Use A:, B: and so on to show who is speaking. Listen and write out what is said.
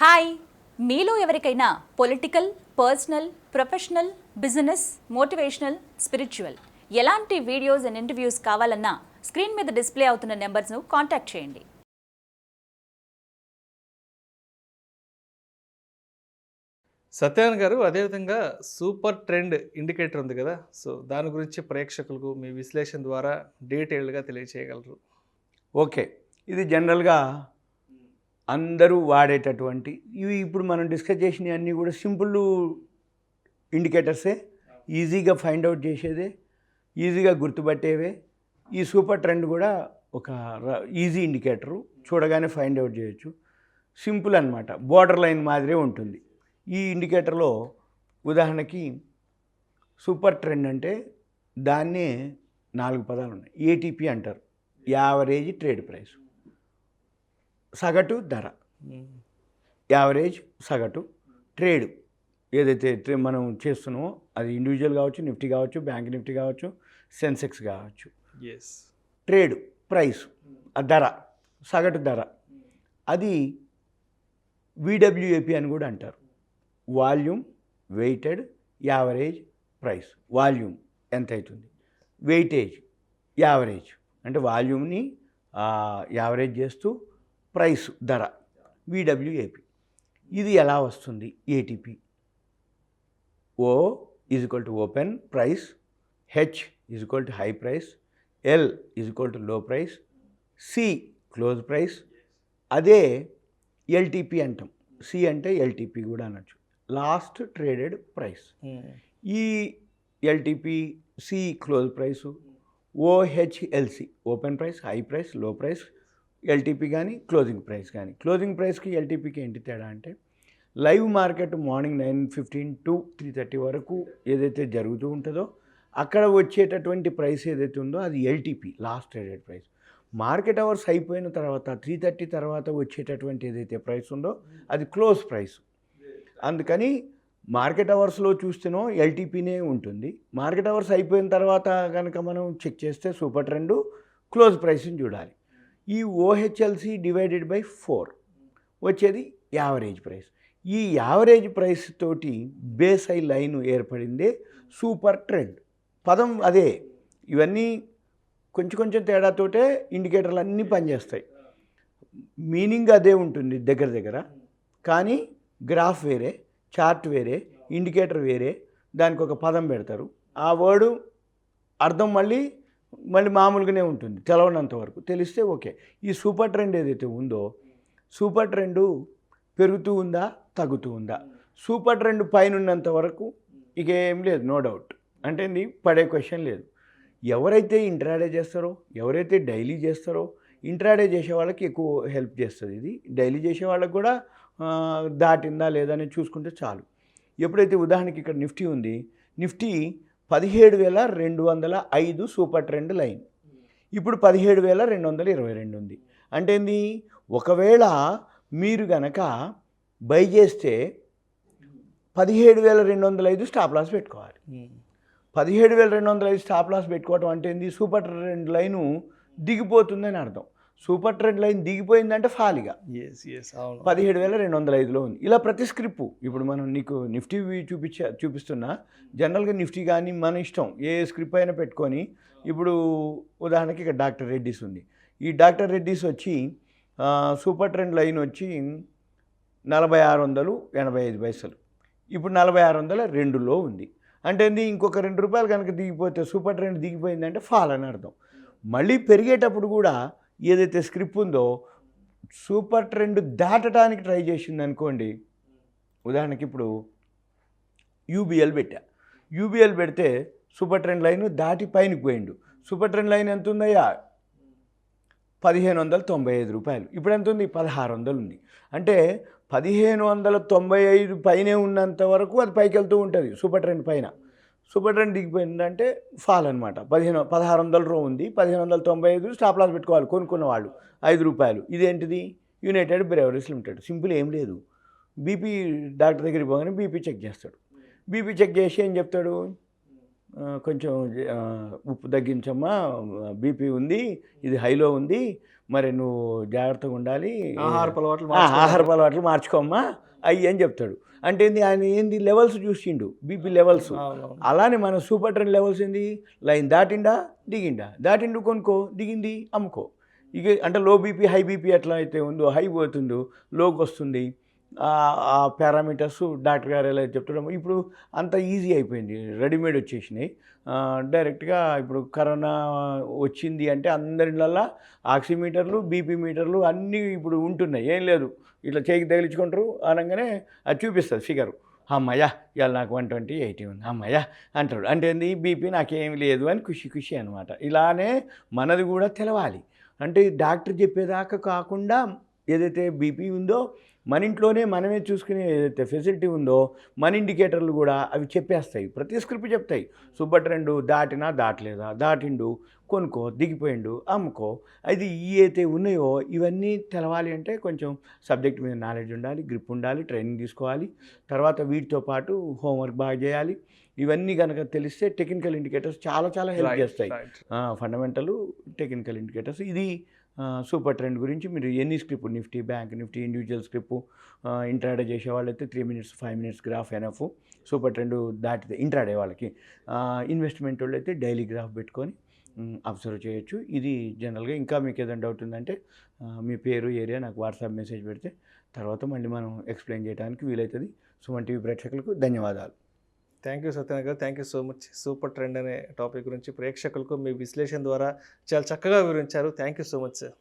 A: Hi, మీలో ఎవరికైనా political, personal, professional, business, motivational, spiritual ఎలాంటి వీడియోస్ అండ్ ఇంటర్వ్యూస్ కావాలన్నా స్క్రీన్ మీద డిస్ప్లే అవుతున్న నెంబర్స్ను కాంటాక్ట్ చేయండి.
B: సత్యనారాయణ గారు, అదేవిధంగా సూపర్ ట్రెండ్ ఇండికేటర్ ఉంది కదా, సో దాని గురించి ప్రేక్షకులకు మీ విశ్లేషణ ద్వారా డీటెయిల్డ్గా తెలియచేయగలరు.
C: ఓకే, ఇది జనరల్గా అందరూ వాడేటటువంటి ఇవి ఇప్పుడు మనం డిస్కస్ చేసినవి అన్నీ కూడా సింపుల్ ఇండికేటర్సే, ఈజీగా ఫైండ్ అవుట్ చేసేదే, ఈజీగా గుర్తుపట్టేవే. ఈ సూపర్ ట్రెండ్ కూడా ఒక ఈజీ ఇండికేటరు, చూడగానే ఫైండ్ అవుట్ చేయొచ్చు. సింపుల్ అన్నమాట, బోర్డర్ లైన్ మాదిరే ఉంటుంది. ఈ ఇండికేటర్లో ఉదాహరణకి సూపర్ ట్రెండ్ అంటే దాన్నే 4 పదాలు ఉన్నాయి. ఏటీపీ అంటారు, యావరేజ్ ట్రేడ్ ప్రైస్, సగటు ధర, యావరేజ్ సగటు ట్రేడ్ ఏదైతే మనం చేస్తున్నామో అది ఇండివిజువల్ కావచ్చు, నిఫ్టీ కావచ్చు, బ్యాంక్ నిఫ్టీ కావచ్చు, సెన్సెక్స్ కావచ్చు. ట్రేడ్ ప్రైస్, ఆ ధర, సగటు ధర, అది విడబ్ల్యూఏపీ అని కూడా అంటారు. Volume weighted average price. Volume ఎంత అవుతుంది, వెయిటేజ్ యావరేజ్ అంటే వాల్యూమ్ని యావరేజ్ చేస్తూ ప్రైస్ ధర, విడబ్ల్యూఏపీ. ఇది ఎలా వస్తుంది? ATP, O is equal to open price, H is equal to high price, L is equal to low price, C close price. అదే LTP అంటాం. సి అంటే ఎల్టీపీ కూడా అనొచ్చు, లాస్ట్ ట్రేడెడ్ ప్రైస్. ఈ LTP, C close price, OHLC open price, high price, low price, LTP కానీ closing price కానీ. Closing ప్రైస్కి ఎల్టీపీకి ఏంటి తేడా అంటే, లైవ్ మార్కెట్ మార్నింగ్ 9:15 to 3:30 వరకు ఏదైతే జరుగుతూ ఉంటుందో అక్కడ వచ్చేటటువంటి ప్రైస్ ఏదైతే ఉందో అది LTP, last traded price. Market hours అయిపోయిన తర్వాత 3:30 తర్వాత వచ్చేటటువంటి ఏదైతే ప్రైస్ ఉందో అది క్లోజ్ ప్రైస్. అందుకని మార్కెట్ అవర్స్లో చూస్తేనో ఎల్టీపీనే ఉంటుంది. మార్కెట్ అవర్స్ అయిపోయిన తర్వాత కనుక మనం చెక్ చేస్తే సూపర్ ట్రెండ్ క్లోజ్ ప్రైస్ని చూడాలి. ఈ ఓహెచ్ఎల్సి డివైడెడ్ బై 4 వచ్చేది యావరేజ్ ప్రైస్. ఈ యావరేజ్ ప్రైస్ తోటి బేస్ ఐ లైన్ ఏర్పడిందే సూపర్ ట్రెండ్. పదం అదే. ఇవన్నీ కొంచెం తేడాతోటే ఇండికేటర్లు అన్నీ పనిచేస్తాయి. మీనింగ్ అదే ఉంటుంది దగ్గర, కానీ గ్రాఫ్ వేరే, చార్ట్ వేరే, ఇండికేటర్ వేరే, దానికి ఒక పదం పెడతారు. ఆ వర్డు అర్థం మళ్ళీ మామూలుగానే ఉంటుంది తెలవనంత వరకు. తెలిస్తే ఓకే. ఈ సూపర్ ట్రెండ్ ఏదైతే ఉందో, సూపర్ ట్రెండు పెరుగుతూ ఉందా, తగ్గుతూ ఉందా? సూపర్ ట్రెండ్ పైన ఉన్నంత వరకు ఇక ఏం లేదు, నో డౌట్. అంటే పడే క్వశ్చన్ లేదు. ఎవరైతే ఇంట్రాడే చేస్తారో, ఎవరైతే డైలీ చేస్తారో, ఇంట్రాడే చేసే వాళ్ళకి ఎక్కువ హెల్ప్ చేస్తుంది ఇది. డైలీ చేసే వాళ్ళకి కూడా దాటిందా లేదా అని చూసుకుంటే చాలు. ఎప్పుడైతే ఉదాహరణకి ఇక్కడ నిఫ్టీ ఉంది, నిఫ్టీ 17,205 సూపర్ ట్రెండ్ లైన్, ఇప్పుడు 17,222 ఉంది. అంటే ఏంది, ఒకవేళ మీరు గనక బై చేస్తే 17,205 స్టాప్ లాస్ పెట్టుకోవాలి. 17,205 స్టాప్ లాస్ పెట్టుకోవటం అంటే ఏంది, సూపర్ ట్రెండ్ లైను దిగిపోతుందని అర్థం. సూపర్ ట్రెండ్ లైన్ దిగిపోయిందంటే ఫాలిగా 17,205లో ఉంది. ఇలా ప్రతి స్క్రిప్పు ఇప్పుడు మనం నీకు నిఫ్టీ చూపిస్తున్నా, జనరల్గా నిఫ్టీ కానీ మన ఇష్టం ఏ స్క్రిప్ అయినా పెట్టుకొని. ఇప్పుడు ఉదాహరణకి ఇక్కడ డాక్టర్ రెడ్డిస్ ఉంది. ఈ డాక్టర్ రెడ్డిస్ వచ్చి సూపర్ ట్రెండ్ లైన్ వచ్చి 4685. ఇప్పుడు 4602లో ఉంది. అంటే ఇంకొక ₹2 కనుక దిగిపోతే సూపర్ ట్రెండ్ దిగిపోయిందంటే ఫాల్ అని అర్థం. మళ్ళీ పెరిగేటప్పుడు కూడా ఏదైతే స్క్రిప్ట్ ఉందో సూపర్ ట్రెండ్ దాటడానికి ట్రై చేసింది అనుకోండి. ఉదాహరణకి ఇప్పుడు యూబీఎల్ పెట్టా. యూబీఎల్ పెడితే సూపర్ ట్రెండ్ లైన్ దాటి పైనకి పోయిండు. సూపర్ ట్రెండ్ లైన్ ఎంత ఉందయ్యా, ₹1,595. ఇప్పుడు ఎంత ఉంది, 1,600 ఉంది. అంటే 1,595 పైనే ఉన్నంత వరకు అది పైకి వెళ్తూ ఉంటుంది సూపర్ ట్రెండ్ పైన. సూపర్ ట్రెండ్ దిగిపోయిందంటే ఫాల్ అనమాట. 1,600 ఉంది, 1,595 స్టాప్ లాస్ పెట్టుకోవాలి కొనుక్కున్న వాళ్ళు ₹5. ఇదేంటిది, యునైటెడ్ బ్రేవరీస్ లిమిటెడ్. సింపుల్, ఏం లేదు. బీపీ డాక్టర్ దగ్గరికి పోగానే బీపీ చెక్ చేస్తాడు. బీపీ చెక్ చేసి ఏం చెప్తాడు, కొంచెం ఆ, ఉప్పు తగ్గించమ్మా, బీపీ ఉంది, ఇది హైలో ఉంది, మరి నువ్వు జాగ్రత్తగా ఉండాలి,
B: ఆహారపు అలవాట్లు
C: ఆహారపు అలవాట్లు మార్చుకోమ్మా అయ్యి అని చెప్తాడు. అంటే ఏంది, ఆయన ఏంది లెవెల్స్ చూసిండు, బీపీ లెవెల్స్.
B: అవునవును.
C: అలానే మన సూపర్ ట్రెండ్ లెవెల్స్ ఏంది, లైన్ దాటిండా దిగిండా, దాటిండు కొనుక్కో, దిగింది అమ్ముకో. ఇక అంటే లో బీపీ హై బీపీ ఎట్లా అయితే ఉందో, హై పోతుందో లోకి వస్తుంది. ఆ పారామీటర్స్ డాక్టర్ గారు ఎలా చెప్తాడో ఇప్పుడు అంత ఈజీ అయిపోయింది, రెడీమేడ్ వచ్చేసినాయి. డైరెక్ట్గా ఇప్పుడు కరోనా వచ్చింది అంటే అందరిళ్ళల్లో ఆక్సిమీటర్లు, బీపీ మీటర్లు అన్నీ ఇప్పుడు ఉంటున్నాయి. ఏం లేదు, ఇట్లా చేయికి తగిలించుకుంటారు అనగానే అది చూపిస్తుంది ఫిగరు. అమ్మయ్యా ఇవాళ నాకు 120/80 ఉంది, అమ్మయ్యా అంటాడు. అంటే ఏంది, బీపీ నాకేమి లేదు అని ఖుషి ఖుషి అనమాట. ఇలానే మనది కూడా తెలవాలి. అంటే డాక్టర్ చెప్పేదాకా కాకుండా ఏదైతే బీపీ ఉందో మన ఇంట్లోనే మనమే చూసుకునే ఏదైతే ఫెసిలిటీ ఉందో మన ఇండికేటర్లు కూడా అవి చెప్పేస్తాయి, ప్రతి స్క్రిప్ట్ చెప్తాయి. సూపర్ ట్రెండ్ దాటినా దాటలేదా, దాటిండు కొనుక్కో, దిగిపోయిండు అమ్ముకో. అది అయితే ఉన్నాయో ఇవన్నీ తెలవాలి అంటే కొంచెం సబ్జెక్ట్ మీద నాలెడ్జ్ ఉండాలి, గ్రిప్ ఉండాలి, ట్రైనింగ్ తీసుకోవాలి. తర్వాత వీటితో పాటు హోంవర్క్ బాగా చేయాలి. ఇవన్నీ కనుక తెలిస్తే టెక్నికల్ ఇండికేటర్స్ చాలా చాలా హెల్ప్ చేస్తాయి. ఫండమెంటల్ టెక్నికల్ ఇండికేటర్స్ ఇది. సూపర్ ట్రెండ్ గురించి మీరు ఎన్ని script, Nifty, bank Nifty, individual script, intraday చేసే వాళ్ళైతే 3 minutes 5 minutes graph enough. Super trend దాటితే ఇంట్రాడే వాళ్ళకి, ఇన్వెస్ట్మెంట్ వాళ్ళు అయితే డైలీ గ్రాఫ్ పెట్టుకొని అబ్జర్వ్ చేయొచ్చు. ఇది జనరల్గా. ఇంకా మీకు ఏదైనా డౌట్ ఉందంటే మీ పేరు, ఏరియా నాకు వాట్సాప్ మెసేజ్ పెడితే తర్వాత మళ్ళీ మనం ఎక్స్ప్లెయిన్ చేయడానికి వీలవుతుంది. సుమన్ టీవీ ప్రేక్షకులకు ధన్యవాదాలు.
B: థ్యాంక్ యూ సత్యనారాయణ గారు, thank you so much. Super trend అనే టాపిక్ గురించి ప్రేక్షకులకు మీ విశ్లేషణ ద్వారా చాలా చక్కగా వివరించారు. Thank you so much sir.